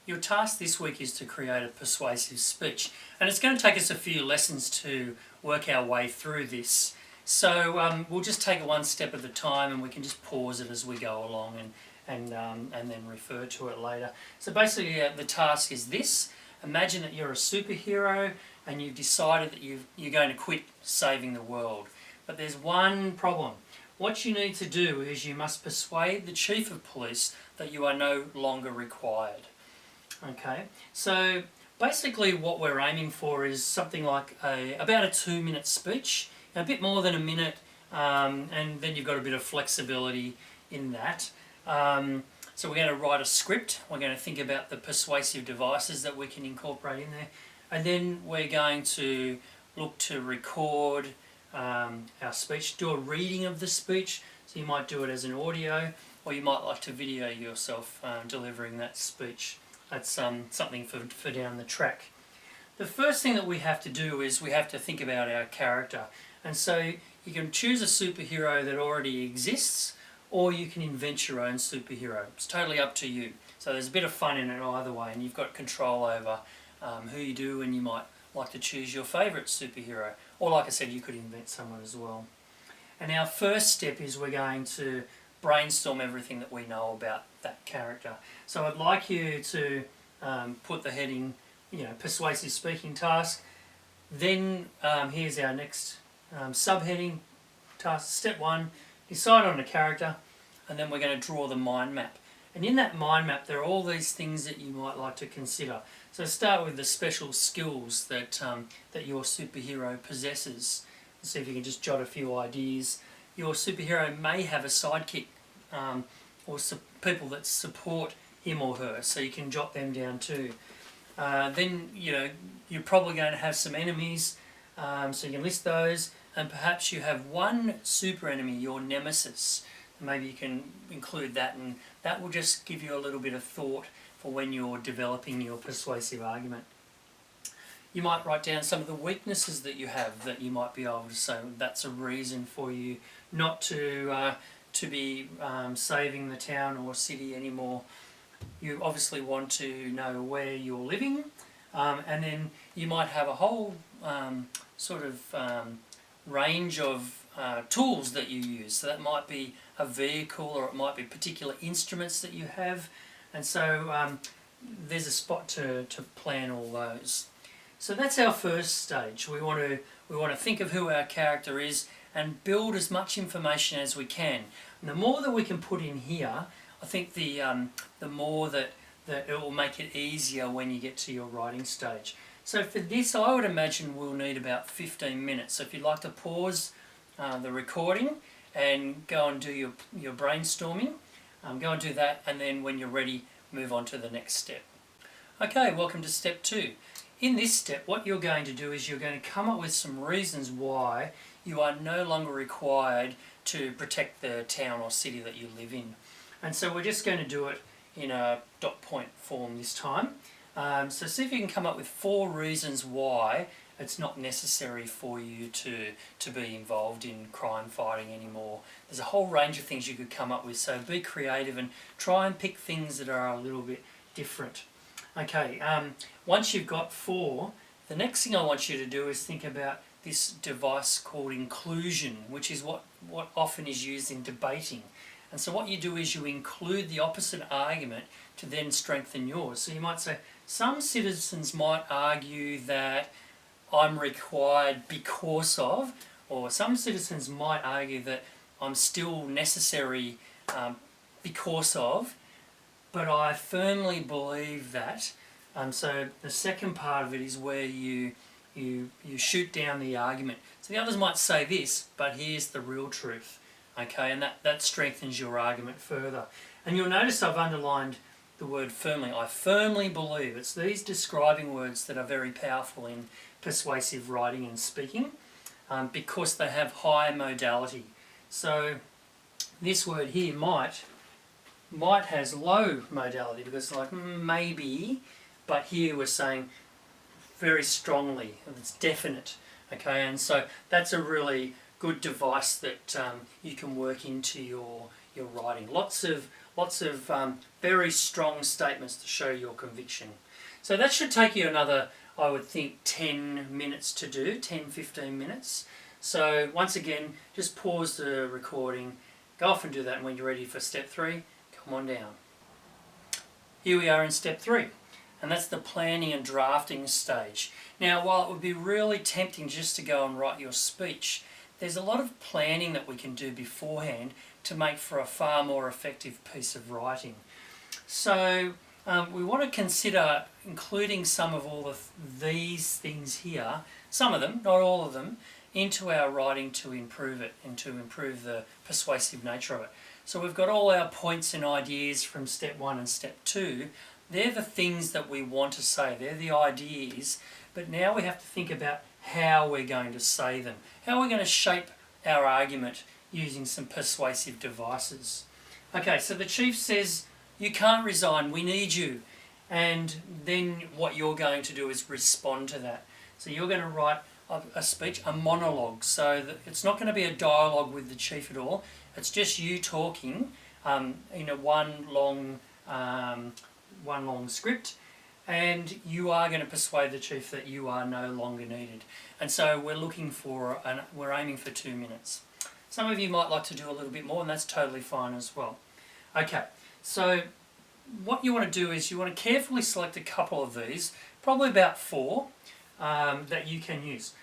Your task this week is to create a persuasive speech, and it's going to take us a few lessons to work our way through this. So we'll just take it one step at a time, and we can just pause it as we go along and then refer to it later. So basically the task is this. Imagine that you're a superhero and you've decided that you're going to quit saving the world. But there's one problem. What you need to do is you must persuade the chief of police that you are no longer required. Okay, so basically what we're aiming for is something like about a 2-minute speech, a bit more than a minute, and then you've got a bit of flexibility in that. So we're going to write a script, we're going to think about the persuasive devices that we can incorporate in there, and then we're going to look to record our speech, do a reading of the speech. So you might do it as an audio, or you might like to video yourself delivering that speech. That's something for down the track. The first thing that we have to do is we have to think about our character. And so you can choose a superhero that already exists, or you can invent your own superhero. It's totally up to you. So there's a bit of fun in it either way, and you've got control over who you do, and you might like to choose your favourite superhero. Or like I said, you could invent someone as well. And our first step is we're going to brainstorm everything that we know about that character. So I'd like you to put the heading, persuasive speaking task. Then here's our next subheading task. Step 1, decide on a character, and then we're going to draw the mind map. And in that mind map there are all these things that you might like to consider. So start with the special skills that your superhero possesses. See if you can just jot a few ideas. Your superhero may have a sidekick or people that support him or her, so you can jot them down too. Then you're probably going to have some enemies, so you can list those, and perhaps you have one super enemy, your nemesis. Maybe you can include that, and that will just give you a little bit of thought for when you're developing your persuasive argument. You might write down some of the weaknesses that you have that you might be able to say that's a reason for you not to be saving the town or city anymore. You obviously want to know where you're living, and then you might have a whole range of tools that you use. So that might be a vehicle, or it might be particular instruments that you have, and so there's a spot to plan all those. So that's our first stage. We want to think of who our character is and build as much information as we can. And the more that we can put in here, I think the more that it will make it easier when you get to your writing stage. So for this, I would imagine we'll need about 15 minutes. So if you'd like to pause the recording and go and do your brainstorming, go and do that, and then when you're ready, move on to the next step. Okay, welcome to step 2. In this step, what you're going to do is you're going to come up with some reasons why you are no longer required to protect the town or city that you live in. And so we're just going to do it in a dot point form this time. So see if you can come up with 4 reasons why it's not necessary for you to be involved in crime fighting anymore. There's a whole range of things you could come up with, so be creative and try and pick things that are a little bit different. Okay, once you've got 4, the next thing I want you to do is think about this device called inclusion, which is what often is used in debating. And so what you do is you include the opposite argument to then strengthen yours. So you might say, some citizens might argue that I'm required because of, or some citizens might argue that I'm still necessary because of, but I firmly believe that. So the second part of it is where you shoot down the argument. So the others might say this, but here's the real truth. Okay, and that strengthens your argument further. And you'll notice I've underlined the word firmly. I firmly believe. It's these describing words that are very powerful in persuasive writing and speaking because they have high modality. So this word here might has low modality because it's like maybe, but here we're saying very strongly. It's definite. Okay, and so that's a really good device that you can work into your writing. Lots of lots of very strong statements to show your conviction. So that should take you another, I would think, 10 minutes to do, 10-15 minutes. So once again, just pause the recording, go off and do that, and when you're ready for step 3, come on down. Here we are in step 3, and that's the planning and drafting stage. Now, while it would be really tempting just to go and write your speech, there's a lot of planning that we can do beforehand to make for a far more effective piece of writing. So we want to consider including some of all of these things here, some of them, not all of them, into our writing to improve it and to improve the persuasive nature of it. So we've got all our points and ideas from step 1 and step 2. They're the things that we want to say, they're the ideas, but now we have to think about how we're going to say them. How we're going to shape our argument using some persuasive devices. Okay, so the chief says, you can't resign, we need you. And then what you're going to do is respond to that. So you're going to write a speech, a monologue. So that it's not going to be a dialogue with the chief at all. It's just you talking in a one long script. And you are going to persuade the chief that you are no longer needed. And so we're aiming for 2 minutes. Some of you might like to do a little bit more, and that's totally fine as well. Okay, so what you want to do is you want to carefully select a couple of these, probably about 4, that you can use.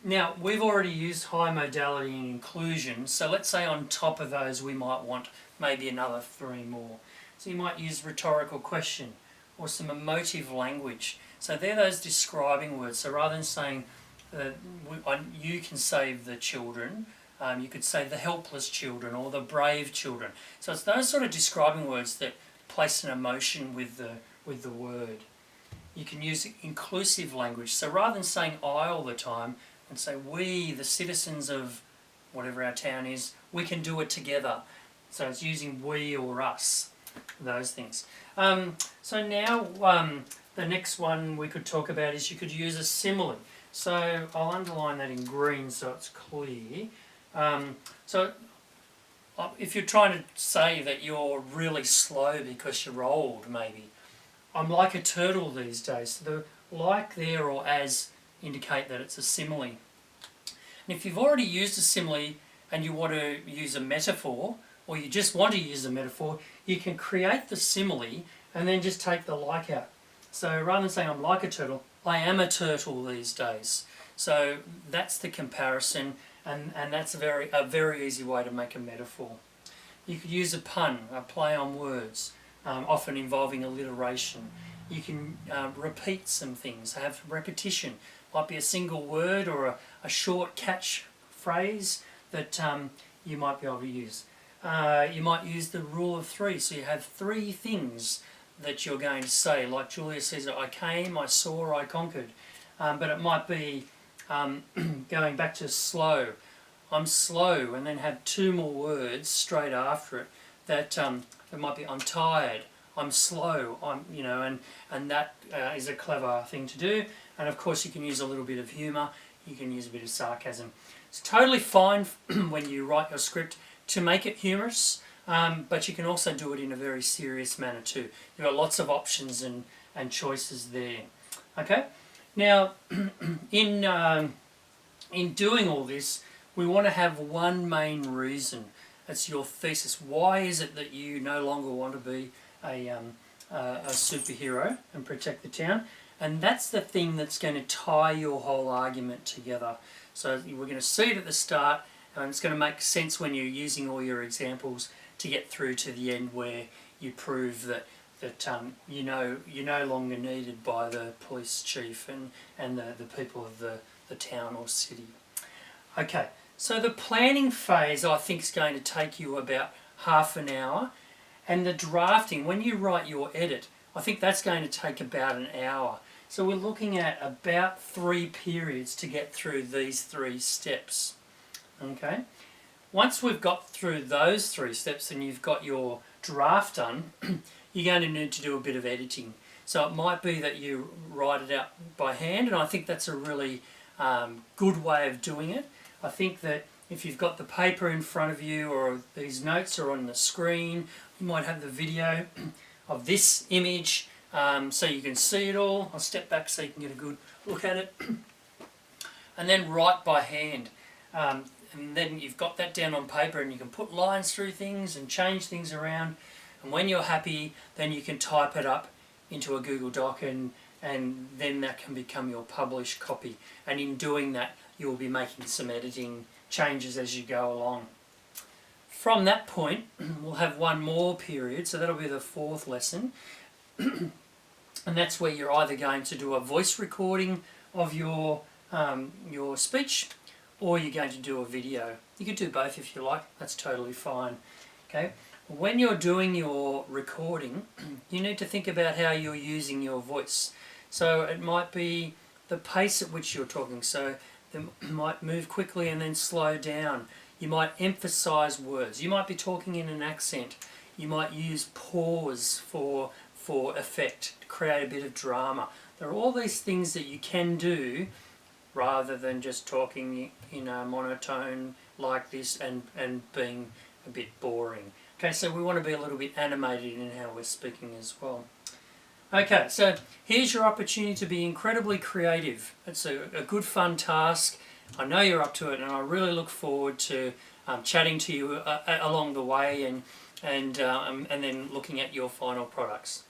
Now, we've already used high modality and inclusion, so let's say on top of those we might want maybe another 3 more. So you might use rhetorical question, or some emotive language. So they're those describing words. So rather than saying you can save the children, you could say the helpless children or the brave children. So it's those sort of describing words that place an emotion with the word. You can use inclusive language. So rather than saying I all the time, and say we, the citizens of whatever our town is, we can do it together. So it's using we or us, those things. So now the next one we could talk about is you could use a simile. So I'll underline that in green so it's clear. So if you're trying to say that you're really slow because you're old, maybe, I'm like a turtle these days. So the like there or as indicate that it's a simile. And if you've already used a simile and you want to use a metaphor, or you just want to use a metaphor, you can create the simile and then just take the like out. So rather than saying I'm like a turtle, I am a turtle these days. So that's the comparison, and that's a very easy way to make a metaphor. You could use a pun, a play on words, often involving alliteration. You can repeat some things, have repetition. Might be a single word or a short catch phrase that you might be able to use. You might use the rule of 3, so you have 3 things that you're going to say, like Julius Caesar, I came, I saw, I conquered. But it might be going back to slow. I'm slow, and then have 2 more words straight after it that it might be I'm tired, I'm slow, and that is a clever thing to do. And of course you can use a little bit of humour, you can use a bit of sarcasm. It's totally fine when you write your script to make it humorous, but you can also do it in a very serious manner too. There are lots of options and choices there. Okay, now in doing all this, we want to have one main reason. It's your thesis. Why is it that you no longer want to be a superhero and protect the town? And that's the thing that's going to tie your whole argument together. So we're going to see it at the start, and it's going to make sense when you're using all your examples to get through to the end where you prove that you're no longer needed by the police chief and the people of the town or city. Okay, so the planning phase I think is going to take you about half an hour, and the drafting, when you write your edit, I think that's going to take about an hour. So we're looking at about 3 periods to get through these 3 steps. Okay, once we've got through those 3 steps and you've got your draft done, you're going to need to do a bit of editing. So it might be that you write it out by hand, and I think that's a really good way of doing it. I think that if you've got the paper in front of you, or these notes are on the screen, You might have the video of this image so you can see it all. I'll step back so you can get a good look at it. And then write by hand. And then you've got that down on paper and you can put lines through things and change things around. And when you're happy, then you can type it up into a Google Doc and then that can become your published copy. And in doing that, you'll be making some editing changes as you go along. From that point, we'll have one more period, so that'll be the 4th lesson. And that's where you're either going to do a voice recording of your speech, or you're going to do a video. You could do both if you like, that's totally fine. Okay. When you're doing your recording, you need to think about how you're using your voice. So it might be the pace at which you're talking, so you might move quickly and then slow down. You might emphasize words. You might be talking in an accent. You might use pause for effect, to create a bit of drama. There are all these things that you can do rather than just talking in a monotone like this and being a bit boring. Okay, so we want to be a little bit animated in how we're speaking as well. Okay, so here's your opportunity to be incredibly creative. It's a good fun task. I know you're up to it, and I really look forward to chatting to you along the way and then looking at your final products.